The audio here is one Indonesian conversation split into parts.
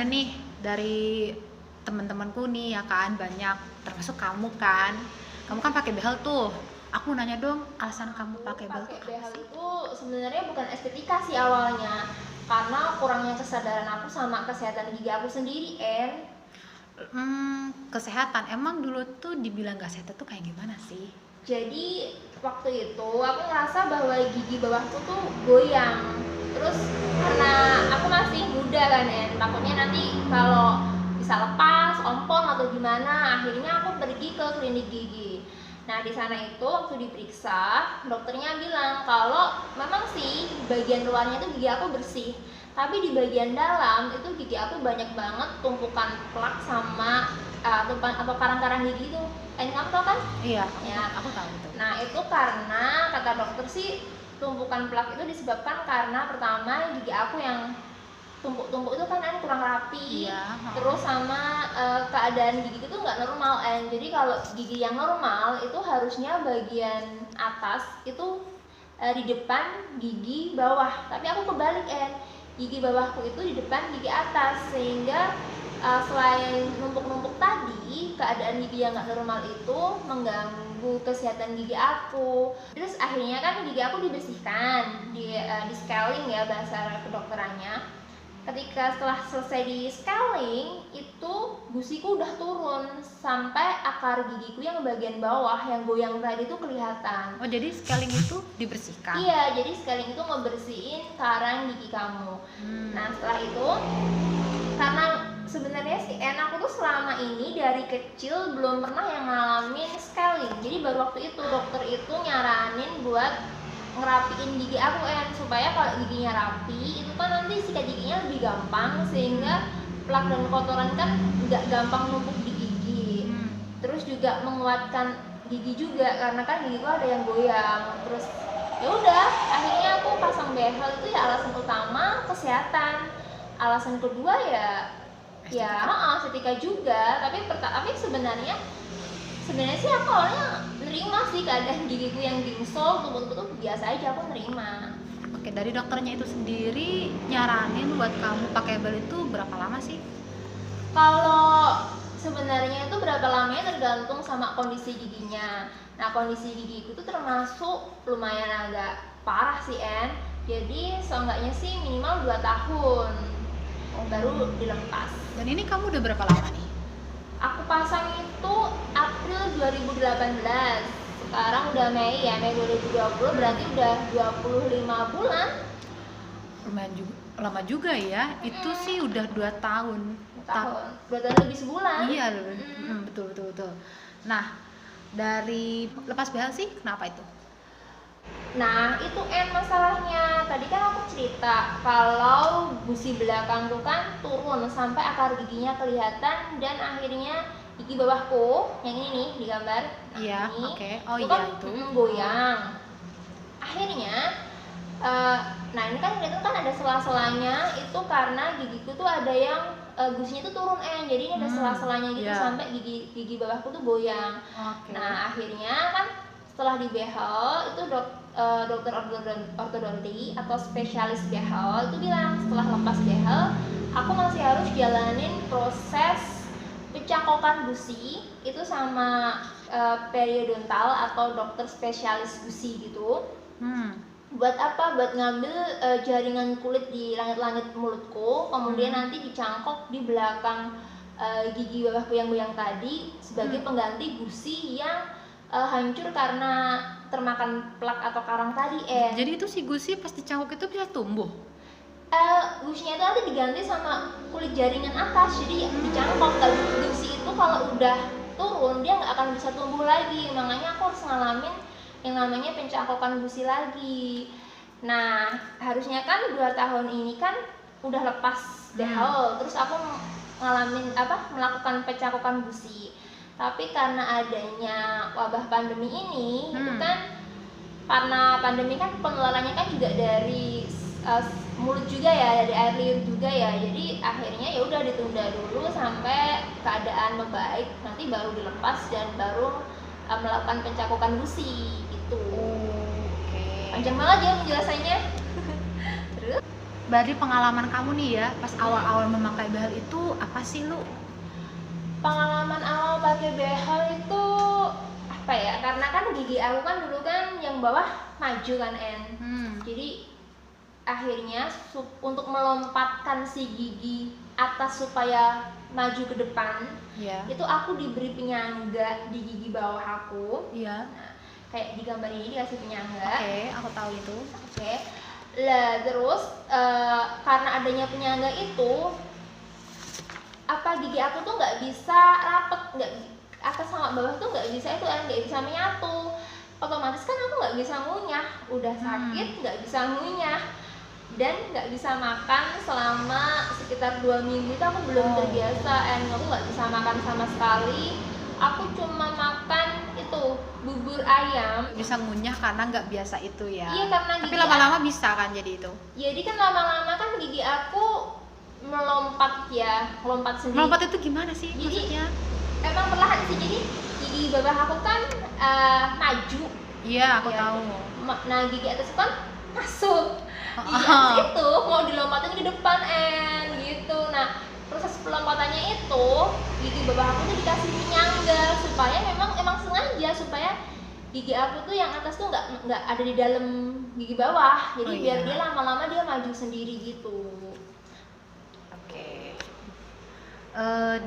ada nih dari teman-temanku nih ya kan, banyak termasuk kamu kan. Kamu kan pakai behel tuh. Aku mau nanya dong, alasan kamu pakai behel tuh Pakai apa behel sih? itu sebenarnya bukan estetika sih awalnya, karena kurangnya kesadaran aku sama kesehatan gigi aku sendiri, Kesehatan. Emang dulu tuh dibilang gak sehat tuh kayak gimana sih? Jadi waktu itu aku ngerasa bahwa gigi bawahku tuh goyang. Terus karena aku masih muda kan, takutnya nanti kalau bisa lepas, ompong atau gimana, akhirnya aku pergi ke klinik gigi. Nah di sana itu waktu diperiksa, dokternya bilang kalau memang sih bagian luarnya itu gigi aku bersih, tapi di bagian dalam itu gigi aku banyak banget tumpukan plak sama atau karang-karang gigi itu. Kamu tau kan? Iya, Ya. aku tahu tuh. Nah itu karena kata dokter sih tumpukan plak itu disebabkan karena pertama gigi aku yang tumpuk-tumpuk itu kan kurang rapi, Iya. terus sama keadaan gigi itu nggak normal. Jadi kalau gigi yang normal itu harusnya bagian atas itu di depan gigi bawah, tapi aku kebalik, gigi bawahku itu di depan gigi atas, sehingga selain numpuk-numpuk tadi, keadaan gigi yang nggak normal itu mengganggu kesehatan gigi aku. Terus akhirnya kan gigi aku dibersihkan, di scaling ya bahasa kedokterannya. Ketika setelah selesai di scaling itu gusiku udah turun sampai akar gigiku yang bagian bawah yang goyang tadi itu kelihatan. Oh, jadi scaling itu dibersihkan? Iya, jadi scaling itu ngebersihin karang gigi kamu. Nah setelah itu, karena sebenarnya sih aku tuh selama ini dari kecil belum pernah yang ngalamin scaling. Jadi baru waktu itu dokter itu nyaranin buat ngerapiin gigi aku, supaya kalau giginya rapi itu kan nanti sikat giginya lebih gampang, sehingga plak dan kotoran kan nggak gampang numpuk di gigi. Terus juga menguatkan gigi juga karena kan gigiku ada yang goyang. Terus ya udah, akhirnya aku pasang behel itu ya alasan utama kesehatan. Alasan kedua ya estetika juga, tapi sebenarnya sih aku awalnya nerima sih keadaan gigiku yang gingsol, tubuhku tuh biasa aja, aku nerima. Oke, dari dokternya itu sendiri nyaranin buat kamu pakai behel itu berapa lama sih? Kalau sebenarnya itu berapa lamanya tergantung sama kondisi giginya. Nah kondisi gigiku tuh termasuk lumayan agak parah sih, jadi seenggaknya sih minimal 2 tahun baru dilepas. Dan ini kamu udah berapa lama nih? Aku pasang itu April 2018. Sekarang udah Mei 2020, berarti udah 25 bulan. Lumayan juga, lama juga ya. Itu sih udah 2 tahun. 2 tahun lebih sebulan. Iya, betul. Nah, dari lepas behel sih kenapa itu? Nah itu masalahnya, tadi kan aku cerita kalau gusi belakang tuh kan turun sampai akar giginya kelihatan, dan akhirnya gigi bawahku yang ini nih di gambar, Iya, ini Oh itu iya kan itu. goyang. Akhirnya nah ini kan kelihatan kan ada sela-selanya, itu karena gigiku tuh ada yang gusinya tuh turun, jadi ini ada sela-selanya gitu, sampai gigi bawahku tuh goyang. Nah akhirnya kan setelah di behel itu dokter ortodonti atau spesialis behel itu bilang setelah lepas behel aku masih harus jalanin proses pencangkokan gusi itu sama periodontal atau dokter spesialis gusi gitu. Buat apa? Buat ngambil jaringan kulit di langit-langit mulutku, kemudian nanti dicangkok di belakang gigi bawahku yang goyang tadi sebagai pengganti gusi yang hancur karena termakan plak atau karang tadi. Jadi itu si gusi pas dicangkok itu bisa tumbuh? Gusinya itu nanti diganti sama kulit jaringan atas, jadi dicangkok. Gusi itu kalau udah turun dia nggak akan bisa tumbuh lagi, makanya aku harus ngalamin yang namanya pencangkokan gusi lagi. Nah harusnya kan 2 tahun ini kan udah lepas behel, terus aku melakukan pencangkokan gusi. Tapi karena adanya wabah pandemi ini, itu kan karena pandemi kan penularannya kan juga dari mulut juga ya, dari air liur juga ya. Jadi akhirnya ya udah ditunda dulu sampai keadaan membaik, nanti baru dilepas dan baru melakukan pencangkokan gusi gitu. Panjang banget ya penjelasannya. Terus Dari pengalaman kamu nih ya, pas awal-awal memakai behel itu apa sih lu? Pengalaman awal pakai behel itu apa ya, karena kan gigi aku kan dulu kan yang bawah maju kan jadi akhirnya untuk melompatkan si gigi atas supaya maju ke depan Iya. itu aku diberi penyangga di gigi bawah aku. Iya. Nah, kayak di gambar ini dikasih penyangga. Oke, aku tahu itu. Oke. Lah terus karena adanya penyangga itu apa gigi aku tuh nggak bisa rapet, nggak atas sama bawah tuh nggak bisa itu nggak bisa menyatu. Otomatis kan aku nggak bisa ngunyah, udah sakit nggak bisa ngunyah dan nggak bisa makan selama sekitar 2 minggu itu aku belum terbiasa aku nggak bisa makan sama sekali. Aku cuma makan itu bubur ayam. Bisa ngunyah karena nggak biasa itu ya. Iya, karena tapi lama-lama bisa kan jadi itu. Jadi kan lama-lama kan gigi aku melompat sendiri. Melompat itu gimana sih jadi, maksudnya? Emang perlahan sih, jadi gigi bawah aku kan maju. Iya, aku tahu. Nah gigi atas kan masuk. Gigi atas itu mau dilompatin ke depan gitu. Nah proses pelompatannya itu gigi bawah aku tuh dikasih penyangga supaya emang sengaja supaya gigi aku tuh yang atas tuh nggak ada di dalam gigi bawah. Jadi biar dia lama-lama dia maju sendiri gitu. Oke.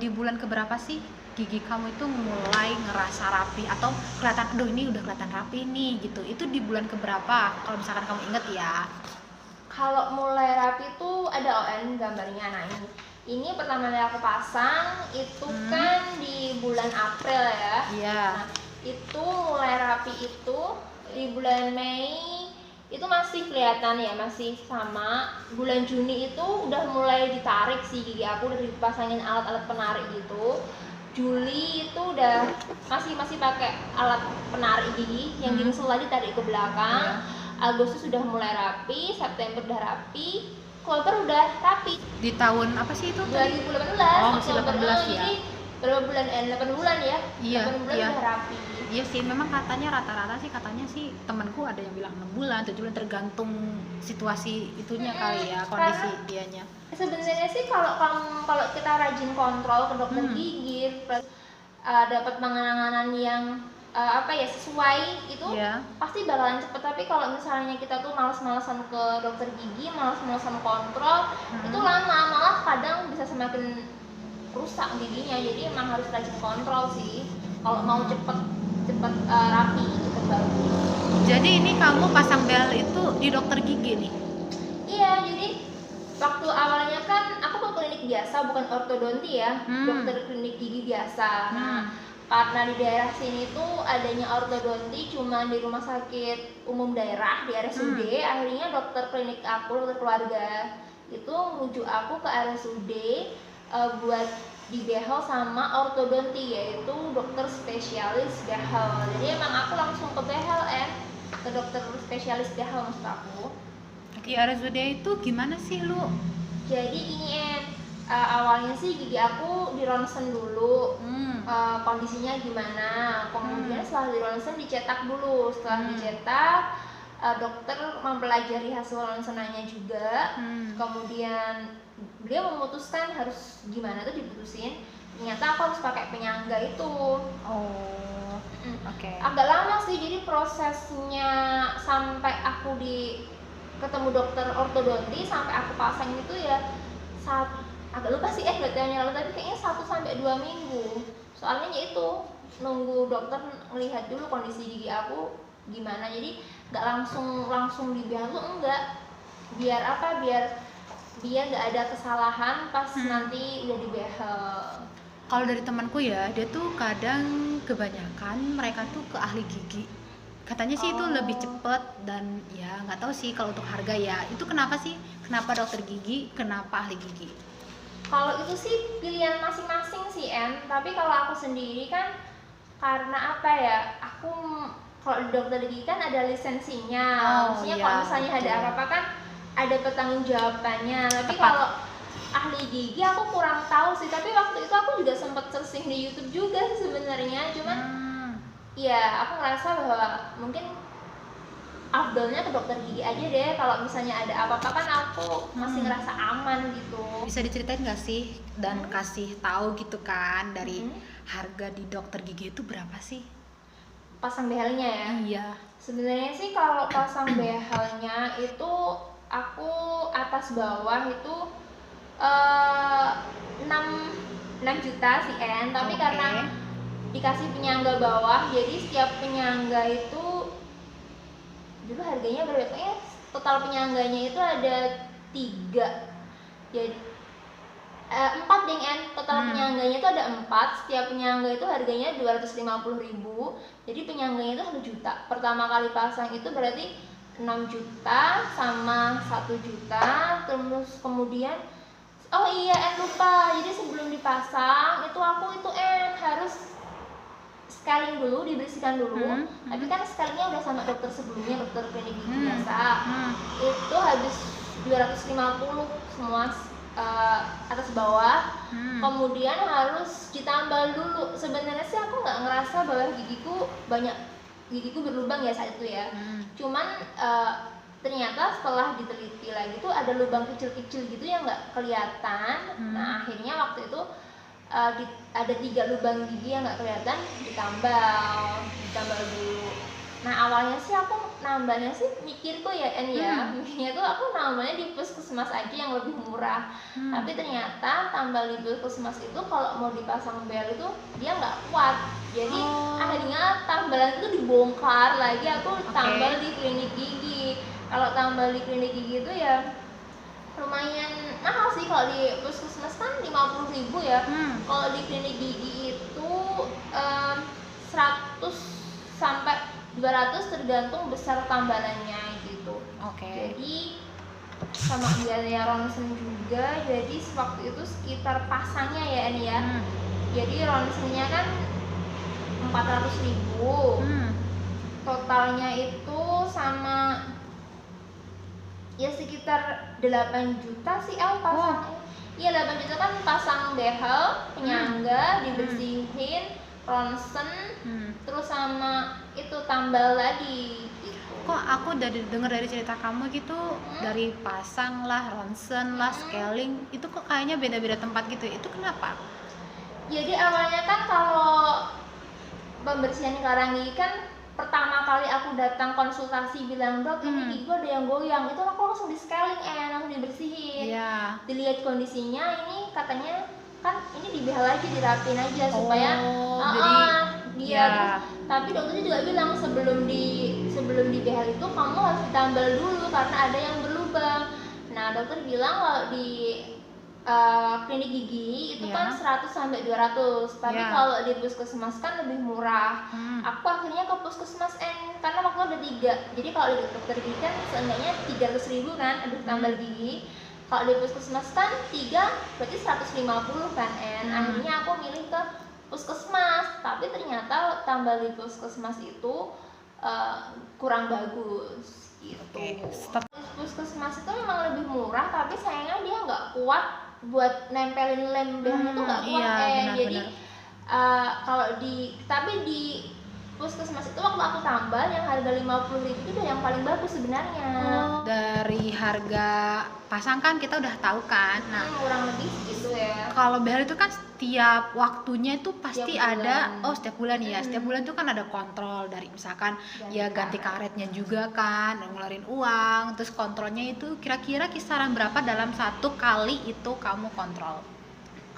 Di bulan keberapa sih gigi kamu itu mulai ngerasa rapi atau kelihatan aduh ini udah kelihatan rapi nih gitu? Itu di bulan keberapa kalau misalkan kamu inget ya? Kalau mulai rapi tuh ada gambarnya. Nah ini pertama kali aku pasang itu kan di bulan April ya. Iya. Nah, itu mulai rapi itu di bulan Mei itu masih kelihatan ya, masih sama. Bulan Juni itu udah mulai ditarik sih gigi aku, udah dipasangin alat-alat penarik gitu. Juli itu udah masih pakai alat penarik gigi yang gingsel tadi tarik ke belakang. Agustus sudah mulai rapi, September udah rapi, Oktober udah rapi. Di tahun apa sih itu? 2018. Oh, masih 18 ya. Jadi berapa bulan? 8 bulan ya. Iya, 8 bulan iya. udah rapi. Iya sih, memang katanya rata-rata sih katanya sih temanku ada yang bilang 6 bulan, 7 bulan tergantung situasi itunya kali ya, kondisi dianya. Sebenarnya sih kalau kita rajin kontrol ke dokter gigi, dapat penanganan yang sesuai itu pasti bakalan cepet. Tapi kalau misalnya kita tuh malas-malasan ke dokter gigi, malas-malasan kontrol, itu lama, malah kadang bisa semakin rusak giginya. Jadi emang harus rajin kontrol sih kalau mau cepet rapi, cepet bagus. Jadi ini kamu pasang behel itu di dokter gigi nih? Iya, jadi waktu awalnya kan aku ke klinik biasa, bukan ortodonti ya, dokter klinik gigi biasa. Nah, karena di daerah sini tuh adanya ortodonti cuma di rumah sakit umum daerah di RSUD, akhirnya dokter klinik aku, dokter keluarga itu merujuk aku ke RSUD buat di behel sama ortodonti, yaitu dokter spesialis behel. Jadi emang aku langsung ke behel ke dokter spesialis behel maksud aku. Di RSUD itu gimana sih lu? Jadi ini awalnya sih gigi aku di ronsen dulu, kondisinya gimana. Kemudian setelah di ronsen dicetak dulu. Setelah dicetak, dokter mempelajari hasil ronsenannya juga. Kemudian dia memutuskan harus gimana tuh diputusin. Ternyata aku harus pakai penyangga itu. Agak lama sih, jadi prosesnya sampai aku ketemu dokter ortodonti sampai aku pasang itu ya agak lupa sih berarti lalu, tapi kayaknya 1-2 minggu. Soalnya ya itu nunggu dokter melihat dulu kondisi gigi aku gimana. Jadi nggak langsung dibehel tuh enggak, biar nggak ada kesalahan pas nanti udah dibehel. Kalau dari temanku ya, dia tuh kadang kebanyakan mereka tuh ke ahli gigi. Katanya sih itu lebih cepet dan ya nggak tahu sih kalau untuk harga ya. Itu kenapa sih? Kenapa dokter gigi? Kenapa ahli gigi? Kalau itu sih pilihan masing-masing sih tapi kalau aku sendiri kan karena apa ya, aku kalau di dokter gigi kan ada lisensinya, maksudnya kalau misalnya ada apa-apa kan ada pertanggung jawabannya. Tapi kalau ahli gigi aku kurang tahu sih, tapi waktu itu aku juga sempat searching di YouTube juga sebenarnya, cuman ya aku ngerasa bahwa mungkin afdolnya ke dokter gigi aja deh. Kalau misalnya ada apa-apa kan aku masih ngerasa aman gitu. Bisa diceritain nggak sih dan kasih tahu gitu kan dari Mm-mm. harga di dokter gigi itu berapa sih? Pasang behelnya ya. Iya. Sebenarnya sih kalau pasang behelnya itu aku atas bawah itu eh 6 juta sih tapi Oke. karena dikasih penyangga bawah, jadi setiap penyangga itu dulu harganya berapa ya? Total penyangganya itu ada 3, jadi 4 ding total penyangganya itu ada 4. Setiap penyangga itu harganya 250.000, jadi penyangganya itu 1 juta. Pertama kali pasang itu berarti 6 juta sama 1 juta. Terus kemudian oh iya lupa, jadi sebelum dipasang itu aku itu harus scaling dulu, dibersihkan dulu. Tapi kan scalingnya udah sama dokter sebelumnya, dokter klinik gigi biasa. Itu habis 250 semua atas bawah. Kemudian harus ditambal dulu. Sebenarnya sih aku nggak ngerasa bahwa gigiku berlubang ya saat itu ya. Cuman ternyata setelah diteliti lagi tuh ada lubang kecil-kecil gitu yang nggak kelihatan. Nah akhirnya waktu itu ada 3 lubang gigi yang nggak kelihatan, ditambal dulu. Nah awalnya sih aku nambahnya sih mikirku mikirnya tuh aku nambahnya di puskesmas aja yang lebih murah. Tapi ternyata tambal di puskesmas itu kalau mau dipasang bel itu dia nggak kuat, jadi akhirnya tambalan itu dibongkar lagi, aku tambal di klinik gigi. Kalau tambal di klinik gigi itu ya lumayan mahal sih. Kalau di puskesmas kan 50.000 ya. Kalau di klinik gigi itu 100 sampai 200 tergantung besar tambalannya gitu. Jadi sama biaya ronsen juga, jadi waktu itu sekitar pasangnya ya jadi ronsennya kan 400.000. Totalnya itu sama ya sekitar 8 juta sih pasangnya. Iya 8 juta kan pasang behel, penyangga, dibersihin, ronsen, terus sama itu tambal lagi gitu. Kok aku denger dari cerita kamu gitu, dari pasang lah, ronsen lah, scaling itu kok kayaknya beda-beda tempat gitu. Itu kenapa? Jadi awalnya kan kalau pembersihan karang gigi kan pertama kali aku datang konsultasi bilang dok ini gigi gue ada yang goyang, itu aku langsung di scaling langsung dibersihin. Dilihat kondisinya, ini katanya kan ini dibehel aja, dirapin aja supaya terus, tapi dokternya juga bilang sebelum dibehel itu kamu harus ditambal dulu karena ada yang berlubang. Nah dokter bilang kalau di klinik gigi itu kan 100 sampai 200, tapi kalau di puskesmas kan lebih murah. Aku akhirnya ke puskesmas karena waktu ada 3. Jadi kalau di dokter gigi kan seenggaknya 300.000 kan untuk tambal gigi. Kalau di puskesmas kan 3 berarti 150 kan akhirnya aku milih ke puskesmas, tapi ternyata tambal di puskesmas itu kurang bagus gitu. Puskesmas itu memang lebih murah, tapi sayangnya dia nggak kuat buat nempelin lem behelnya tuh nggak kuat jadi kalau tapi di puskesmas itu waktu aku tambal yang harga 50.000 itu udah yang paling bagus sebenarnya. Dari harga pasang kan kita udah tahu kan. Nah kurang lebih gitu ya. Kalau behel itu kan setiap waktunya itu pasti ada setiap bulan ya. Setiap bulan itu kan ada kontrol dari misalkan ganti karetnya juga kan, ngeluarin uang, terus kontrolnya itu kira-kira kisaran berapa dalam 1 kali itu kamu kontrol?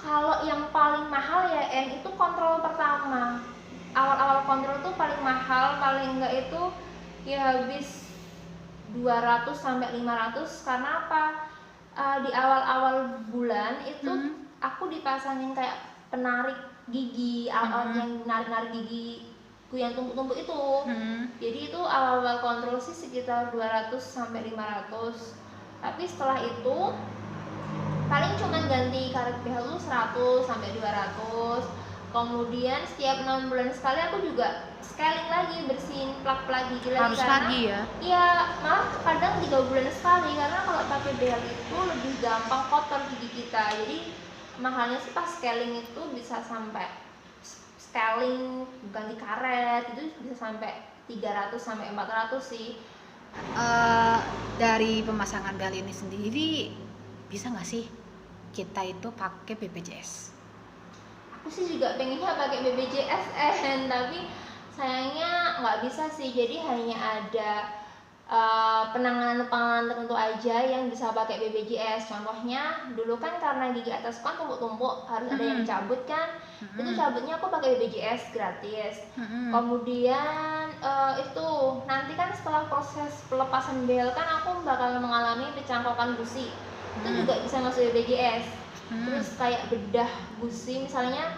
Kalau yang paling mahal ya itu kontrol pertama. Awal-awal kontrol tuh paling mahal, paling enggak itu ya habis 200 sampai 500 karena apa? Di awal-awal bulan itu aku dipasangin kayak penarik gigi, alat yang narik-narik gigiku yang tumpuk-tumpuk itu. Jadi itu awal-awal kontrol sih sekitar 200 sampai 500. Tapi setelah itu paling cuma ganti karet behel lu 100 sampai 200. Kemudian setiap 6 bulan sekali aku juga scaling lagi, bersihin plak-plak gigi lagi. Harus lagi ya? Iya, malah kadang 3 bulan sekali karena kalau pakai behel itu lebih gampang kotor gigi kita. Jadi mahalnya sih pas scaling itu bisa sampai scaling ganti karet itu bisa sampai 300 sampai 400 sih. Eh, dari pemasangan bel ini sendiri bisa nggak sih kita itu pakai BPJS? Aku sih juga pengennya pakai BPJS tapi sayangnya nggak bisa sih, jadi hanya ada penanganan tertentu aja yang bisa pakai BPJS. Contohnya dulu kan karena gigi atas kan tumpuk-tumpuk harus ada yang dicabut kan, itu cabutnya aku pakai BPJS gratis. Kemudian itu nanti kan setelah proses pelepasan bel kan aku bakal mengalami pecangkokan gusi, itu juga bisa masuk BPJS. Terus kayak bedah gusi misalnya,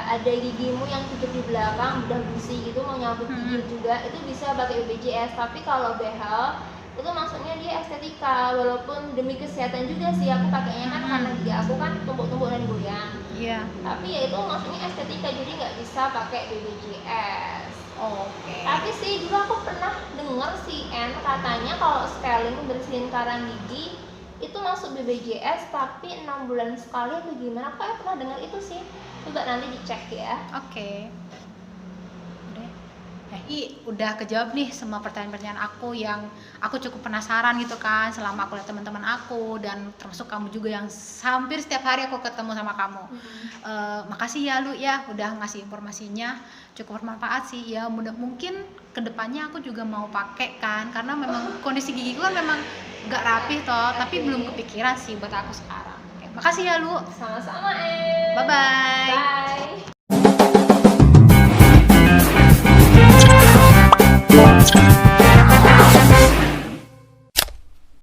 ada gigimu yang tutup di belakang, bedah gusi gitu mau nyabut gigi juga, itu bisa pakai BPJS. Tapi kalau behel itu maksudnya dia estetika, walaupun demi kesehatan juga sih aku pakainya kan karena gigi aku kan tumpuk-tumpuk dan goyang. Tapi ya itu maksudnya estetika, jadi nggak bisa pakai BPJS. Tapi sih dulu aku pernah denger si N katanya kalau styling bersihin karang gigi itu masuk BPJS tapi 6 bulan sekali atau gimana. Aku pernah dengar itu sih, coba nanti dicek ya. Udah kejawab nih semua pertanyaan-pertanyaan aku yang aku cukup penasaran gitu kan selama aku lihat teman-teman aku, dan termasuk kamu juga yang hampir setiap hari aku ketemu sama kamu. Makasih ya Lu ya udah ngasih informasinya, cukup bermanfaat sih ya. Mungkin kedepannya aku juga mau pakai kan, karena memang kondisi gigiku kan memang gak rapih toh, tapi belum kepikiran sih buat aku sekarang. Makasih ya Lu. Sama-sama Bye-bye. Bye.